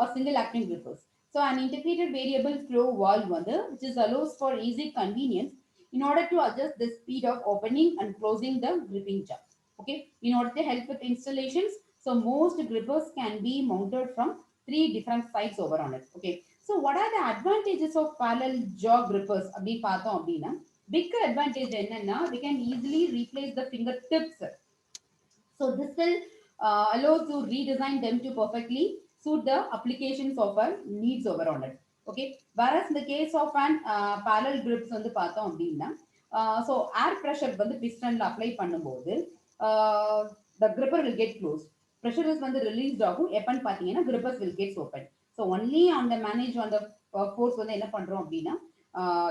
or single acting grippers. So an integrated variable flow valve which is allows for easy convenience in order to adjust the speed of opening and closing the gripping jaw. Okay, in order to help with installations, so most grippers can be mounted from three different sides over on it. Okay, so what are the advantages of parallel jaw grippers அப்படி பார்த்தோம் அப்படின்னா, big advantage என்னன்னா we can easily replace the fingertips. So this will allow to redesign them to perfectly suit the applications of our needs over on it. Okay. Whereas in the case of an parallel grips வந்து பார்த்தோம் அப்படின்னா, so air pressure வந்து pistonல apply பண்ணும்போது the gripper will get closed. Pressure is வந்து released ஆகும். எப்பன்னு பார்த்தீங்கன்னா grippers will get open. So only on the manage on the force வந்து என்ன பண்றோம் அப்படின்னா,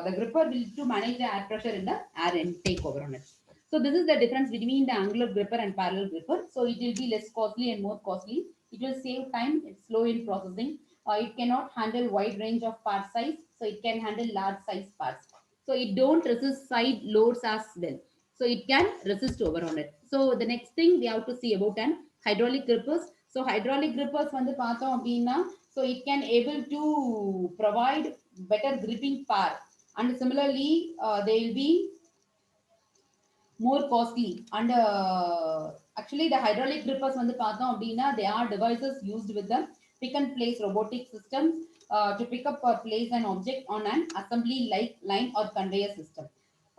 the gripper will to manage the air pressure in the air intake over on it. So this is the difference between the angular gripper and parallel gripper. So it will be less costly and more costly. It will save time. It's slow in processing. It cannot handle wide range of part size. So it can handle large size parts. So it don't resist side loads as well. So it can resist over on it. So the next thing we have to see about an hydraulic grippers. So hydraulic grippers வந்து பார்த்தோம் அப்படின்னா, so it can able to provide better gripping power, and similarly they will be more costly. And actually the hydraulic grippers வந்து பார்த்தோம் அப்படின்னா, they are devices used with the pick and place robotic systems to pick up or place an object on an assembly like line or conveyor system.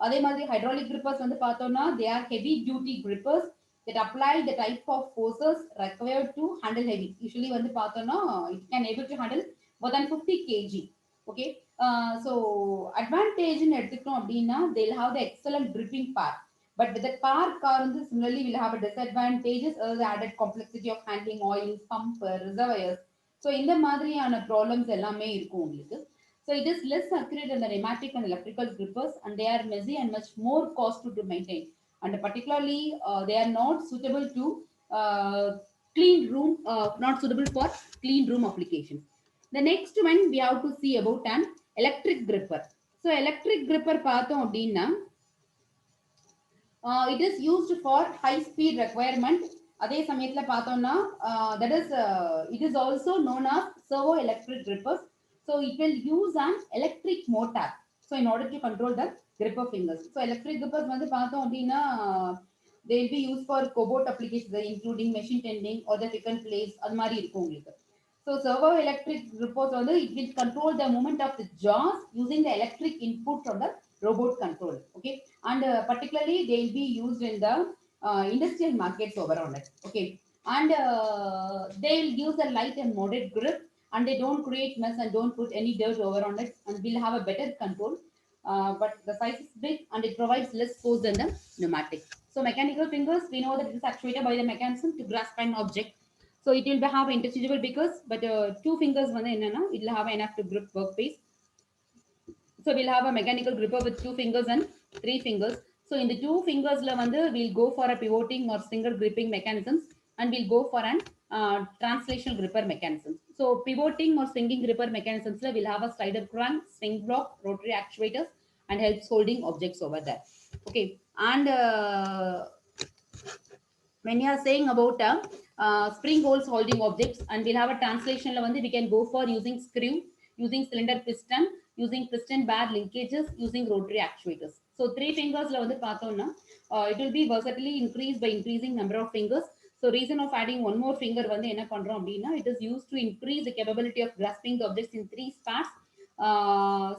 அதே மாதிரி hydraulic grippers வந்து பார்த்தோம்னா, they are heavy duty grippers that apply the type of forces required to handle heavy. Usually வந்து பார்த்தோம்னா, it can able to handle more than 50 kg. Okay, so advantage in எடுத்துக்கிட்டோம் அப்படின்னா, they'll have the excellent gripping power. But with the car similarly will have a disadvantages, the added complexity of handling oil, pump, reservoirs. So in the மாதிரியான problems எல்லாமே இருக்கும் உங்களுக்கு. So it is less accurate than the pneumatic and electrical grippers, and they are messy and much more costly to maintain. And particularly they are not suitable to clean room, not suitable for clean room applications. The next one we have to see about an electric gripper. So electric gripper பார்த்தோம் அப்படின்னா, it is used for high speed requirement. அதே சமயத்துல பார்த்தோம்னா, that is it is also known as servo electric grippers. So it will use an electric motor, so in order to control the gripper fingers. So electric grippers வந்து பார்த்தோம் அப்படின்னா, they will be used for cobot applications including machine tending or the pick and place, அது மாதிரி இருக்கும் உங்களுக்கு. So servo electric grippers வந்து it will control the movement of the jaws using the electric input from the robot control. Okay, and particularly they will be used in the industrial markets over on it. Okay, and they will use a light and moderate grip, and they don't create mess and don't put any dirt over on it, and will have a better control. But the size is big and it provides less force than the pneumatic. So mechanical fingers, we know that it is actuated by the mechanism to grasp an object. So it will have interchangeable because, but two fingers it will have enough to grip workpiece. So we'll have a mechanical gripper with two fingers and three fingers. So in the two fingers we'll go for a pivoting or single gripping mechanisms, and we'll go for an translational gripper mechanisms. So pivoting or swinging gripper mechanisms we'll have a slider crank, swing block, rotary actuators, and helps holding objects over there. Okay, and when you are saying about spring holes holding objects, and we'll have a translation we can go for using screw, using cylinder piston, using piston bar linkages, using rotary actuators. So three fingers it will be versatilely increased by increasing number of fingers. So reason of adding one more finger it is used to increase the capability of grasping the objects in three parts.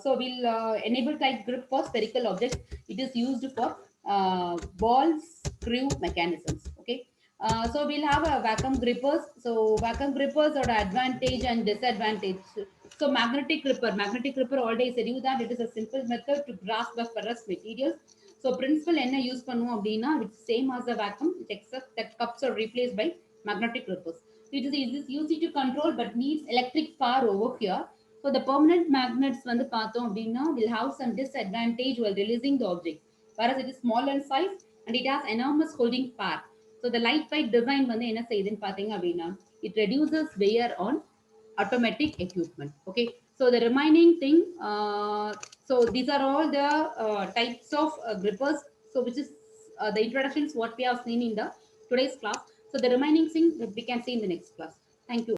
So we'll enable type grip for spherical objects. It is used for ball screw mechanisms. Okay, so we'll have a vacuum grippers. So vacuum grippers are the advantage and disadvantage. So magnetic gripper already said you that it is a simple method to grasp the ferrous materials. So principle enna use பண்ணுவோம் அப்படின்னா, it's same as the vacuum, except that cups are replaced by magnetic grippers. It is easy to control but needs electric power over here. So the permanent magnets வந்து பார்த்தோம் அப்படின்னா will have some disadvantage while releasing the object, whereas it is small in size and it has enormous holding power. So the lightweight design வந்து என்ன செய்யுதுன்னு பார்த்தீங்க அப்படின்னா, it reduces wear on automatic equipment. Okay, so the remaining thing, so these are all the types of grippers, so which is the introductions what we have seen in the today's class. So the remaining thing we can see in the next class. Thank you.